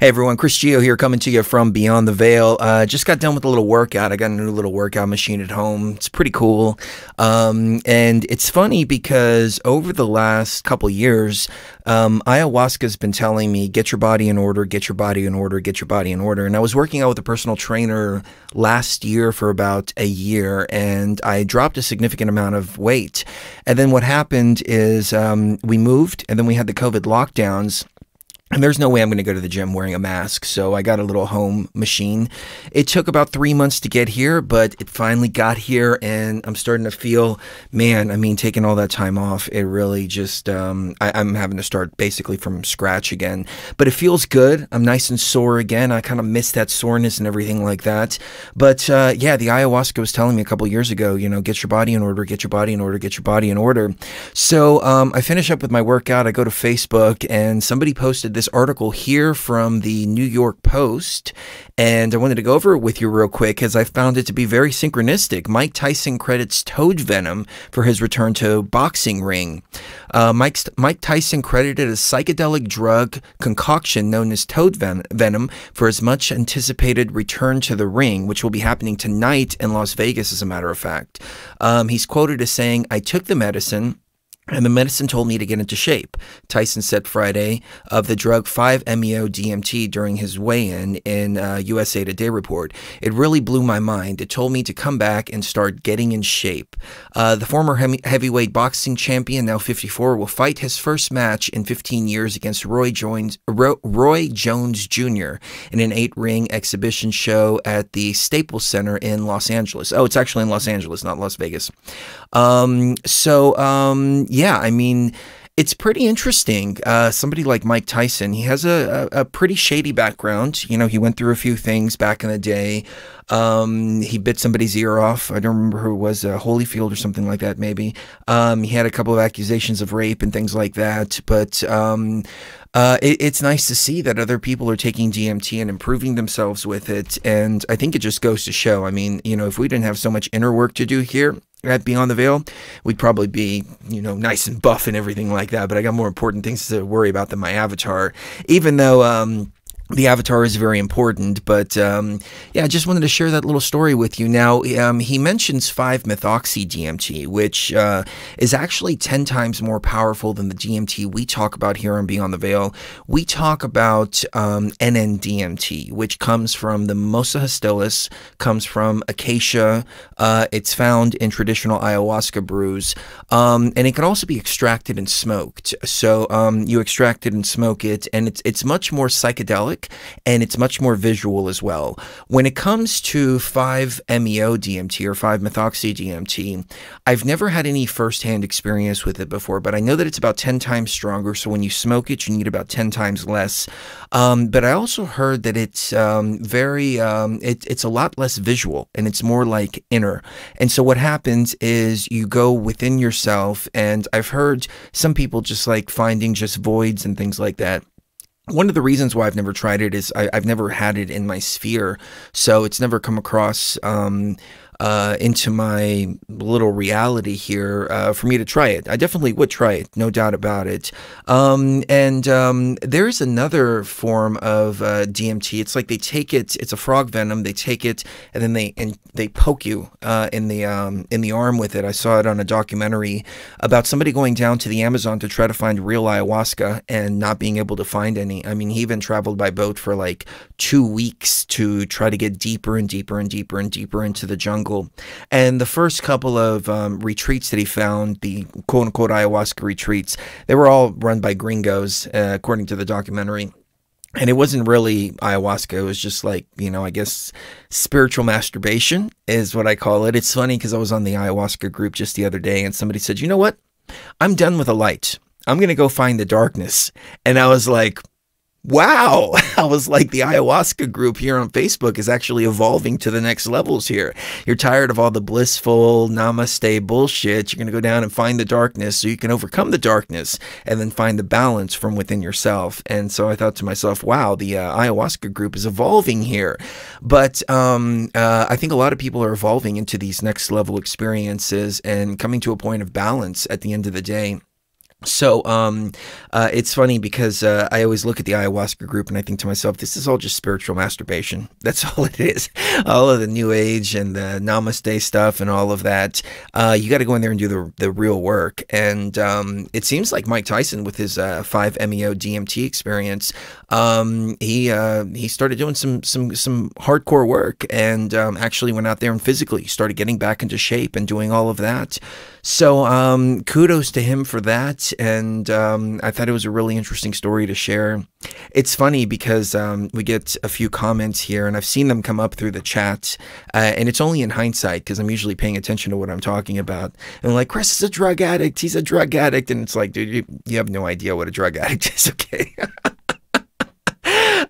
Hey everyone, Chris Gio here coming to you from Beyond the Veil. Just got done with a little workout. I got a new little workout machine at home. It's pretty cool. And it's funny because over the last couple years, ayahuasca's been telling me, get your body in order, get your body in order, get your body in order. And I was working out with a personal trainer last year for about a year, and I dropped a significant amount of weight. And then what happened is we moved, and then we had the COVID lockdowns. And there's no way I'm going to go to the gym wearing a mask, so I got a little home machine. It took about 3 months to get here, but it finally got here, and I'm starting to feel, man, I mean, taking all that time off, it really just, I'm having to start basically from scratch again. But it feels good. I'm nice and sore again. I kind of miss that soreness and everything like that. But yeah, the ayahuasca was telling me a couple years ago, you know, get your body in order, get your body in order, get your body in order. So I finish up with my workout. I go to Facebook, and somebody posted this article here from the New York Post, and I wanted to go over it with you real quick as I found it to be very synchronistic. Mike Tyson credits toad venom for his return to boxing ring. Mike Tyson credited a psychedelic drug concoction known as toad venom for his much anticipated return to the ring, which will be happening tonight in Las Vegas, as a matter of fact. He's quoted as saying, "I took the medicine, and the medicine told me to get into shape," Tyson said Friday of the drug 5-MeO-DMT during his weigh-in USA Today report. "It really blew my mind. It told me to come back and start getting in shape." The former heavyweight boxing champion, now 54, will fight his first match in 15 years against Roy Jones Jr. in an 8-ring exhibition show at the Staples Center in Los Angeles. Oh, it's actually in Los Angeles, not Las Vegas. Yeah, I mean, it's pretty interesting. Somebody like Mike Tyson, he has a pretty shady background. You know, he went through a few things back in the day. He bit somebody's ear off. I don't remember who it was, Holyfield or something like that, maybe. He had a couple of accusations of rape and things like that. But it's nice to see that other people are taking DMT and improving themselves with it. And I think it just goes to show, I mean, you know, if we didn't have so much inner work to do here at Beyond the Veil, we'd probably be, you know, nice and buff and everything like that. But I got more important things to worry about than my avatar, even though the avatar is very important. But yeah, I just wanted to share that little story with you. Now, he mentions 5-methoxy-DMT, which is actually 10 times more powerful than the DMT we talk about here on Beyond the Veil. We talk about NN-DMT, which comes from the Mimosa hostilis, comes from acacia. It's found in traditional ayahuasca brews, and it can also be extracted and smoked. So you extract it and smoke it, and it's much more psychedelic, and it's much more visual as well. When it comes to 5-MeO-DMT or 5-methoxy-DMT, I've never had any firsthand experience with it before, but I know that it's about 10 times stronger, so when you smoke it, you need about 10 times less. But I also heard that it's it's a lot less visual, and it's more like inner. And so what happens is you go within yourself, and I've heard some people just like finding just voids and things like that. One of the reasons why I've never tried it is I've never had it in my sphere, so it's never come across into my little reality here for me to try it. I definitely would try it, no doubt about it. There's another form of DMT. It's like they take it, it's a frog venom, they take it and then they poke you in the arm with it. I saw it on a documentary about somebody going down to the Amazon to try to find real ayahuasca and not being able to find any. I mean, he even traveled by boat for like 2 weeks to try to get deeper and deeper and deeper and deeper into the jungle. And the first couple of retreats that he found, the quote-unquote ayahuasca retreats, they were all run by gringos, according to the documentary. And it wasn't really ayahuasca. It was just like, you know, I guess spiritual masturbation is what I call it. It's funny because I was on the ayahuasca group just the other day, and somebody said, you know what? I'm done with the light. I'm going to go find the darkness. And I was like, wow. I was like, the ayahuasca group here on Facebook is actually evolving to the next levels here. You're tired of all the blissful namaste bullshit. You're going to go down and find the darkness so you can overcome the darkness and then find the balance from within yourself. And so I thought to myself, wow, the ayahuasca group is evolving here. But I think a lot of people are evolving into these next level experiences and coming to a point of balance at the end of the day. So it's funny because I always look at the ayahuasca group and I think to myself, this is all just spiritual masturbation. That's all it is. All of the new age and the namaste stuff and all of that. You got to go in there and do the real work. And it seems like Mike Tyson with his 5-MeO DMT experience, he started doing some hardcore work and actually went out there and physically started getting back into shape and doing all of that. So kudos to him for that, and I thought it was a really interesting story to share. It's funny because we get a few comments here, and I've seen them come up through the chat, and it's only in hindsight because I'm usually paying attention to what I'm talking about. And like, Chris is a drug addict, he's a drug addict, and it's like, dude, you have no idea what a drug addict is, okay?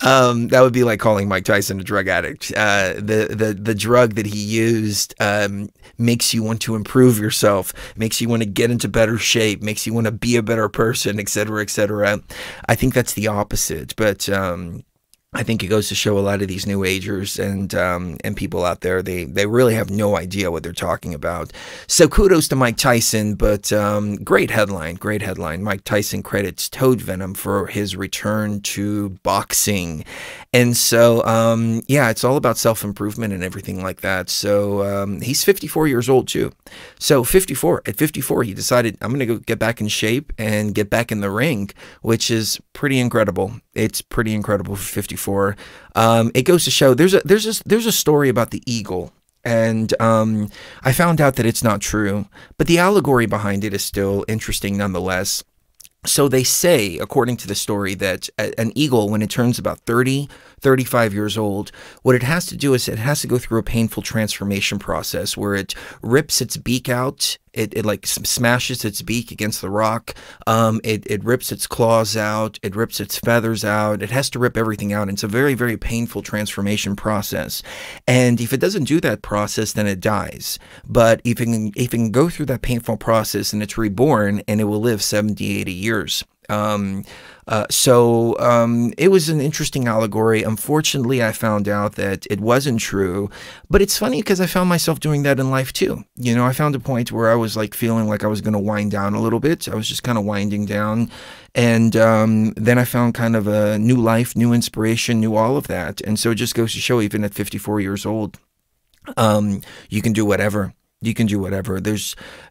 That would be like calling Mike Tyson a drug addict. The drug that he used makes you want to improve yourself, makes you want to get into better shape, makes you want to be a better person, etc., etc. I think that's the opposite, but I think it goes to show a lot of these new agers and people out there, they really have no idea what they're talking about. So kudos to Mike Tyson, but great headline, great headline. Mike Tyson credits Toad Venom for his return to boxing. And so, yeah, it's all about self-improvement and everything like that. So he's 54 years old too. So at 54, he decided, I'm going to go get back in shape and get back in the ring, which is pretty incredible. It's pretty incredible for 54. It goes to show there's a story about the eagle. And I found out that it's not true, but the allegory behind it is still interesting nonetheless. So they say, according to the story, that an eagle, when it turns about 35 years old, what it has to do is it has to go through a painful transformation process where it rips its beak out. It like smashes its beak against the rock. It rips its claws out. It rips its feathers out. It has to rip everything out. It's a very, very painful transformation process. And if it doesn't do that process, then it dies. But if it can go through that painful process and it's reborn, and it will live 70, 80 years. It was an interesting allegory. Unfortunately, I found out that it wasn't true, but it's funny because I found myself doing that in life too. You know, I found a point where I was like feeling like I was going to wind down a little bit. I was just kind of winding down. And then I found kind of a new life, new inspiration, new all of that. And so it just goes to show, even at 54 years old, you can do whatever. You can do whatever.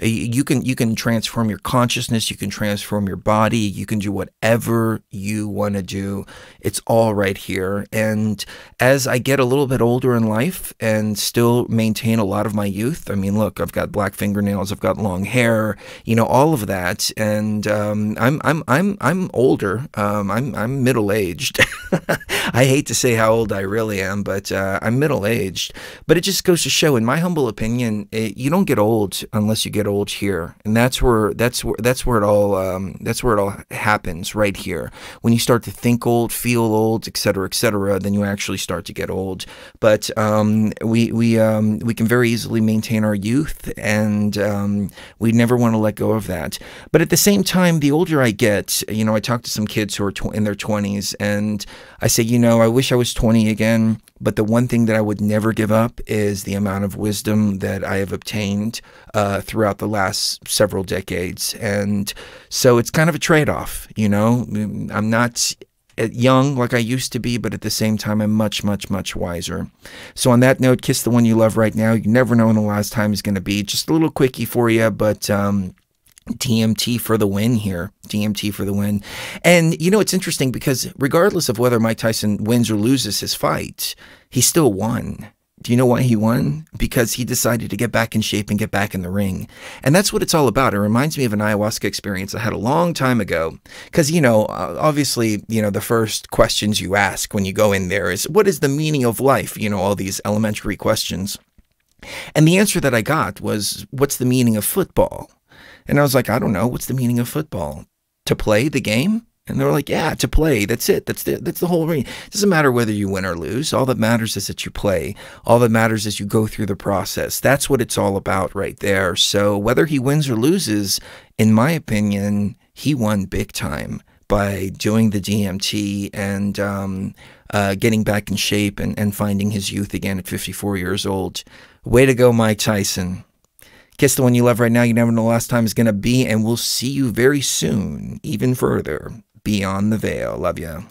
You can transform your consciousness. You can transform your body. You can do whatever you want to do. It's all right here. And as I get a little bit older in life and still maintain a lot of my youth, I mean, look, I've got black fingernails. I've got long hair. You know, all of that. And I'm older. I'm middle aged. I hate to say how old I really am, but I'm middle aged. But it just goes to show, in my humble opinion, you don't get old unless you get old here, and that's where it all happens, right here. When you start to think old, feel old, etc., etc., then you actually start to get old. But we can very easily maintain our youth, and we never want to let go of that. But at the same time, the older I get, you know, I talk to some kids who are in their 20s, and I say, you know, I wish I was 20 again. But the one thing that I would never give up is the amount of wisdom that I have obtained throughout the last several decades. And so it's kind of a trade-off, you know. I'm not young like I used to be, but at the same time, I'm much, much, much wiser. So on that note, kiss the one you love right now. You never know when the last time is going to be. Just a little quickie for you, but DMT for the win here. DMT for the win. And, you know, it's interesting because regardless of whether Mike Tyson wins or loses his fight, he still won. Do you know why he won? Because he decided to get back in shape and get back in the ring. And that's what it's all about. It reminds me of an ayahuasca experience I had a long time ago. Because, you know, obviously, you know, the first questions you ask when you go in there is, what is the meaning of life? You know, all these elementary questions. And the answer that I got was, what's the meaning of football? And I was like, I don't know. What's the meaning of football? To play the game? And they were like, yeah, to play. That's it. That's the whole reason. It doesn't matter whether you win or lose. All that matters is that you play. All that matters is you go through the process. That's what it's all about right there. So whether he wins or loses, in my opinion, he won big time by doing the DMT and getting back in shape and finding his youth again at 54 years old. Way to go, Mike Tyson. Kiss the one you love right now. You never know the last time is going to be. And we'll see you very soon, even further, beyond the veil. Love ya.